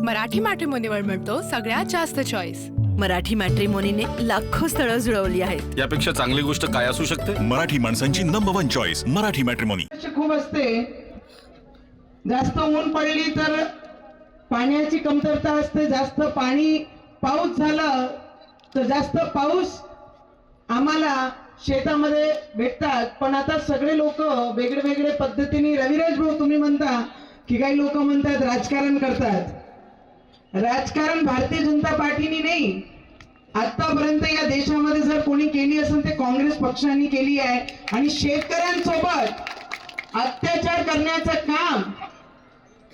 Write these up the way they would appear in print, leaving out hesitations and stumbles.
मराठी मॅट्रिमोनीवर मिळतो सगळ्यात जास्त चॉईस। मराठी मॅट्रिमोनीने लाखो स्थळं जुळवली आहेत। यापेक्षा चांगली गोष्ट काय असू शकते? मराठी माणसांची नंबर 1 चॉईस मराठी मॅट्रिमोनी। खूप असते, जास्त ऊन पडली तर पाण्याची कमतरता असते, जास्त पाऊस झाला तर जास्त पाऊस आम्हाला शेतामध्ये भेटतात। पण आता सगळे लोक वेगळे वेगळे पद्धतीने, रविराज भाऊ तुम्ही म्हणता की काही लोक म्हणतात राजकारण करतात। राजकारण भारतीय जनता पार्टीने नाही, आतापर्यंत या देशामध्ये जर कोणी केली असेल ते काँग्रेस पक्षाने केली आहे। आणि शेतकऱ्यांसोबत अत्याचार करण्याचं काम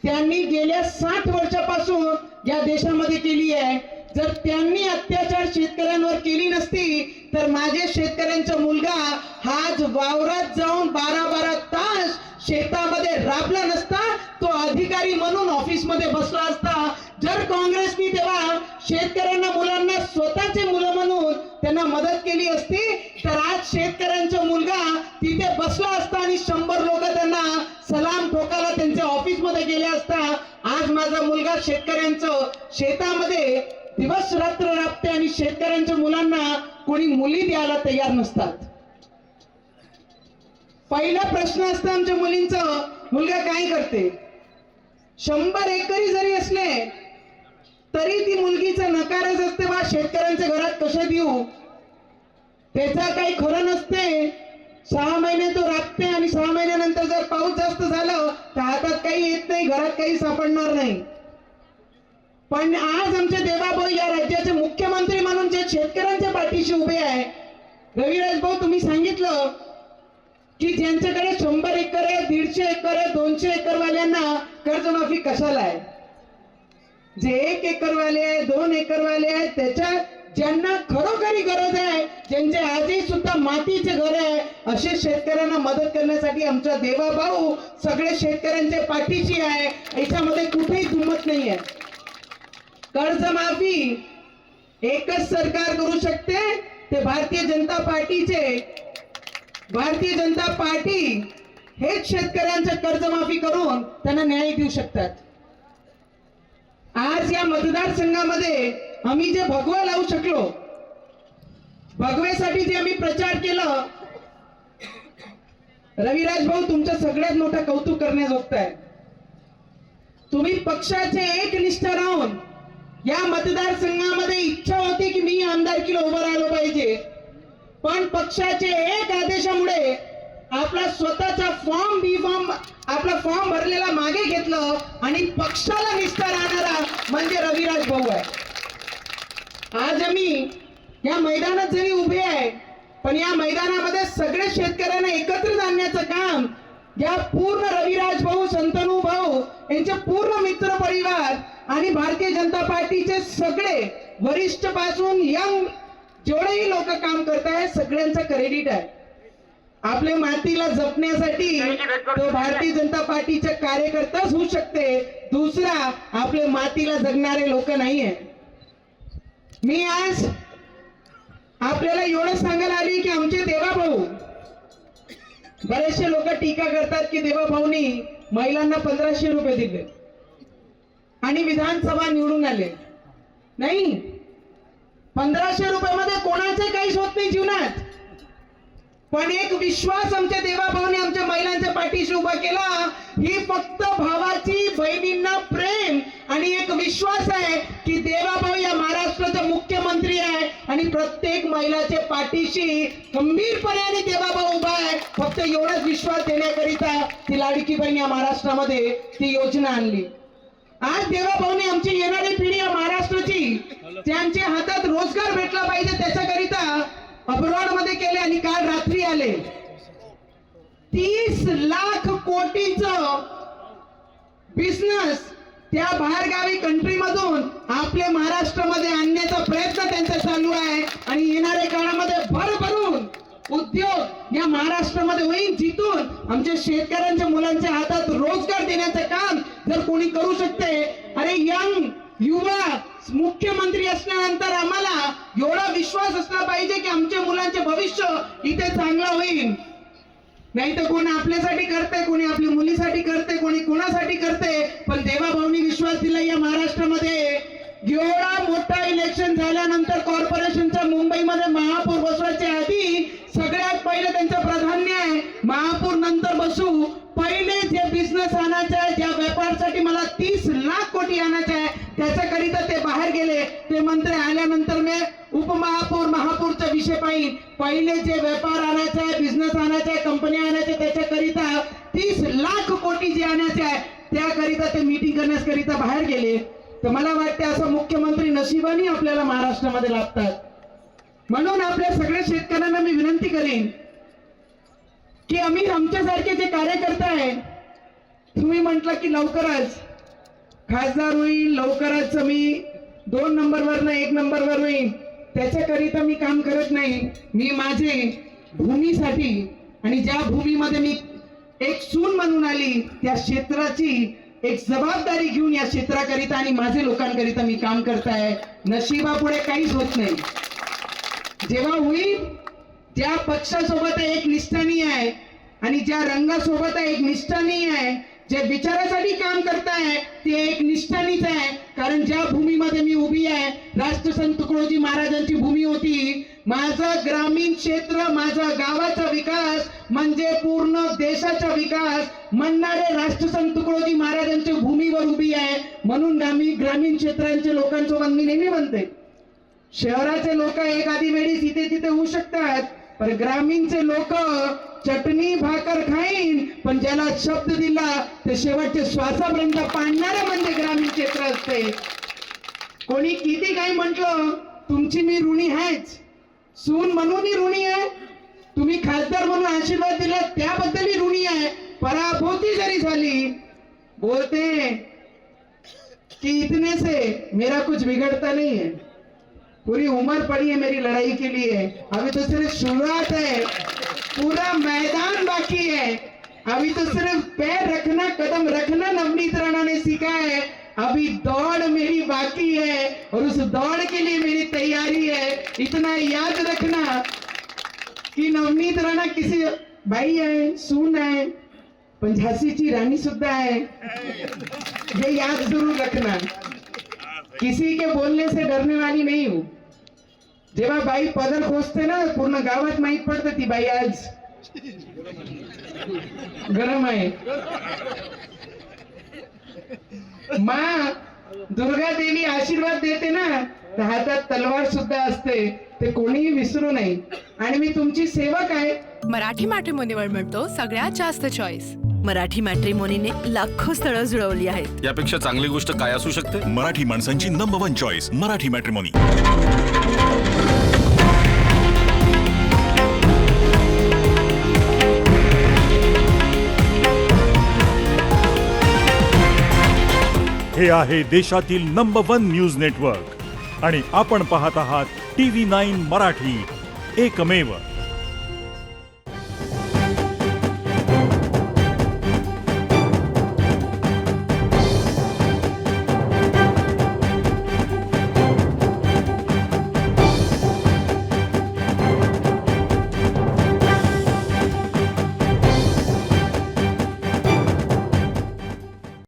त्यांनी गेल्या 60 वर्षापासून या देशामध्ये केली आहे। जर त्यांनी अत्याचार शेतकऱ्यांवर केली नसती तर माझे शेतकऱ्यांचा मुलगा आज वावरात जाऊन 12-12 तास शेतामध्ये राबला नसता, तो अधिकारी म्हणून ऑफिस मध्ये बसला असता। जर काँग्रेसने तेव्हा शेतकऱ्यांना, मुलांना स्वतःचे मुलं म्हणून त्यांना मदत केली असती तर आज शेतकऱ्यांचा मुलगा तिथे बसला असता आणि 100 लोक त्यांना सलाम ठोकायला त्यांच्या ऑफिस मध्ये गेले असता। आज माझा मुलगा शेतकऱ्यांचं शेतामध्ये दिवस रात्र राबते आणि शेतकऱ्यांच्या मुलांना कोणी मुली द्यायला तयार नसतात। पहिला प्रश्न असता आमच्या मुलींचं, मुलगा काय करते? 100 एकरी जरी असले तरी ती मुलगीचं नकारच असते, बा शेतकऱ्यांच्या घरात कसे देऊ, त्याचा काही खरं नसते। 6 महिने तो राबते आणि 6 महिन्यानंतर जर पाऊस जास्त झालं तर हातात काही येत नाही, घरात काही सापडणार नाही। पण आज आमचे देवाभाऊ या राज्याचे मुख्यमंत्री म्हणून जे शेतकऱ्यांच्या पाठीशी उभे आहे, रविराज भाऊ तुम्ही सांगितलं की ज्यांच्याकडे 100 एकर आहे, 150 एकर आहे, 200 एकर वाल्यांना कर्जमाफी कशाला आहे? जे 1 एकर वाले आहे, 2 एकर वाले आहे, त्याच्या ज्यांना खरोखरी गरज आहे, ज्यांचे आजही सुद्धा मातीचे घर आहे, असे शेतकऱ्यांना मदत करण्यासाठी आमचा देवाभाऊ सगळे शेतकऱ्यांच्या पाठीशी आहे। याच्यामध्ये कुठेही दुमत नाही आहे। कर्जमाफी एकच सरकार करू शकते, ते भारतीय जनता पार्टी हेच शेतकऱ्यांचं कर्जमाफी करून त्यांना न्याय देऊ शकतात। आज या मतदारसंघामध्ये आम्ही जे भगवा लावू शकलो, भगवेसाठी जे आम्ही प्रचार केलं, रविराज भाऊ तुमचं सगळ्यात मोठं कौतुक करण्याजोगतं आहे। तुम्ही पक्षाचे एकनिष्ठ राहून या मतदारसंघामध्ये इच्छा होती की मी आमदारकीला उभं राहिलो पाहिजे, पण पक्षाचे एक आदेशामुळे आपला स्वतःचा आपला फॉर्म भरलेला मागे घेतलं आणि पक्षाला निष्ठा राहणारा म्हणजे रविराज भाऊ आहे। आज आम्ही या मैदानात जरी उभे आहे, पण या मैदानामध्ये सगळे शेतकऱ्यांना एकत्रित आणण्याचं काम या पूर्ण रविराज भाऊ, संतनू भाऊ यांचे पूर्ण मित्र परिवार आणि भारतीय जनता पार्टीचे सगळे वरिष्ठ पासून यंग जेवढेही लोक काम करत आहेत सगळ्यांचं क्रेडिट आहे। आपल्या मातीला जपण्यासाठी तो भारतीय जनता पार्टीचे कार्यकर्ताच होऊ शकते, दुसरा आपल्या मातीला जगणारे लोक नाहीये। मी आज आपल्याला एवढं सांगायला आली की आमचे देवाभाऊ, बरेचसे लोक टीका करतात की देवाभाऊनी महिलांना 1500 रुपये दिले आणि विधानसभा निवडून आले। नाही, 1500 रुपयामध्ये कोणाचे काहीच होत नाही जीवनात, पण एक विश्वास आमच्या देवाभाऊने आमच्या महिलांच्या पाठीशी उभा केला। ही फक्त भावाची, बहिणींना प्रेम आणि एक विश्वास आहे की देवाभाऊ या महाराष्ट्राचा मुख्यमंत्री आहे आणि प्रत्येक महिलाच्या पाठीशी गंभीरपणे आणि देवाभाऊ उभा आहे। फक्त एवढाच विश्वास देण्याकरिता ती लाडकी बहीण या महाराष्ट्रामध्ये ती योजना आणली। आज देवाभाऊने आमची येणारी पिढी या महाराष्ट्राची, त्यांच्या हातात रोजगार भेटला पाहिजे त्याच्याकरिता अब्रॉड मध्ये केले आणि काल रात्री आले 30 लाख कोटीचं बिझनेस त्या बाहेरगावी कंट्री मधून आपल्या महाराष्ट्रामध्ये आणण्याचा प्रयत्न त्यांचा चालू आहे आणि येणाऱ्या काळामध्ये भरभरून उद्योग या महाराष्ट्रामध्ये होईल, जिथून आमच्या शेतकऱ्यांच्या मुलांच्या हातात रोजगार देण्याचं काम जर कोणी करू शकते। अरे यंग युवा मुख्यमंत्री असल्यानंतर आम्हाला एवढा विश्वास असला पाहिजे की आमच्या मुलांचे भविष्य इथे चांगलं होईल। नाही तर कोण आपल्यासाठी करते, कोणी आपली मुलीसाठी करते, कोणी कोणासाठी करते. पण देवाभाऊनी विश्वास दिला या महाराष्ट्रामध्ये एवढा मोठा इलेक्शन झाल्यानंतर कॉर्पोरेशनच्या मुंबईमध्ये महापौर बसवायच्या आधी सगळ्यात पहिले त्यांचं प्राधान्य आहे महापौर नंतर बसू. पहिले जे बिझनेस आणायचे आहे, ज्या व्यापारासाठी मला 30 लाख कोटी आणायचे आहे त्याच्याकरिता ते बाहेर गेले. ते मंत्री आल्यानंतर मी उपमहापौर महापौरचा विषय पाहिजे. पहिले जे व्यापार आणायचा आहे, बिझनेस आणायचा आहे, कंपनी आणायच्या त्याच्याकरिता 30 लाख कोटी जे आणायचे आहे त्याकरिता ते मीटिंग करण्याकरिता बाहेर गेले. तर मला वाटते असं मुख्यमंत्री नशिबाने आपल्याला महाराष्ट्रामध्ये लाभतात. म्हणून आपल्या सगळ्या शेतकऱ्यांना मी विनंती करेन की आम्ही आमच्यासारखे जे कार्यकर्ते आहे, तुम्ही म्हटलं की लवकरच खासदार होईल, लवकरच मी 2 नंबरवरनं 1 नंबरवर होईल, त्याच्याकरिता मी काम करत नाही. मी माझे भूमीसाठी आणि ज्या भूमीमध्ये मी एक सून म्हणून आली त्या क्षेत्राची एक जबाबदारी घेऊन या क्षेत्राकरिता आणि माझे लोकांकरिता मी काम करताय. नशिबापुढे काहीच होत नाही. जेव्हा होईल ज्या पक्षासोबत एक निष्ठानी आहे आणि ज्या रंगासोबत एक निष्ठानी आहे, जे विचारासाठी काम करताय ते एक निष्ठानीच आहे. कारण ज्या भूमीमध्ये मी उभी आहे राष्ट्रसंत तुकडोजी महाराजांची भूमी होती. माझं ग्रामीण क्षेत्र, माझा गावाचा विकास म्हणजे पूर्ण देशाचा विकास म्हणणारे राष्ट्रसंत तुकडोजी महाराजांच्या भूमीवर उभी आहे. म्हणून ग्रामीण क्षेत्रांच्या लोकांसोबत मी नेहमी म्हणते, शहराचे लोक एखादी वेळी तिथे तिथे होऊ शकतात, पण ग्रामीणचे लोक चटणी भाकर खाईन पण ज्याला शब्द दिला ते शेवटचे श्वासापर्यंत पाडणारे म्हणजे ग्रामीण क्षेत्र असते. कोणी किती काही म्हटलं तुमची मी ऋणी आहेच, सून म्हणूनही ऋणी आहे, तुम्ही खासदार म्हणून आशीर्वाद दिला त्याबद्दलही ऋणी आहे. पराभूती जरी झाली बोलते कि इतने से मेरा कुछ बिगड़ता नहीं है, पूरी उम्र पड़ी है मेरी लड़ाई के लिए, अभी तो सिर्फ शुरुआत है, पूरा मैदान बाकी है, अभी तो सिर्फ पैर रखना कदम रखना नवनीत राणा ने सीखा है, अभी दौड़ मेरी बाकी है और उस दौड़ के लिए मेरी तैयारी है. इतना याद रखना कि नवनीत राणा किसी बाई है, सून है, पण झांसीची राणी सुद्धा है, ये याद जरूर रखना. किसी के बोलने से डरने वाली नहीं हूं. जेव्हा बाई पदर खोसते ना पूर्ण गावात माहित पडतं ती बाई आज गरम आहे. माँ दुर्गा देवी आशीर्वाद देते ना तर हातात तलवार सुद्धा असते, ते कोणीही विसरू नये. आणि मी तुमची सेवक आहे. मराठी मॅट्रिमोनीवर मिळतो सगळ्यात जास्त चॉईस. मराठी मॅट्रिमोनीने लाखो स्थळं जुळवली आहेत. यापेक्षा चांगली गोष्ट काय असू शकते. मराठी माणसांची नंबर 1 चॉईस मराठी मॅट्रिमोनी. हे आहे देशातील नंबर 1 न्यूज नेटवर्क आणि आपण पाहत आहात TV9 मराठी, एकमेव.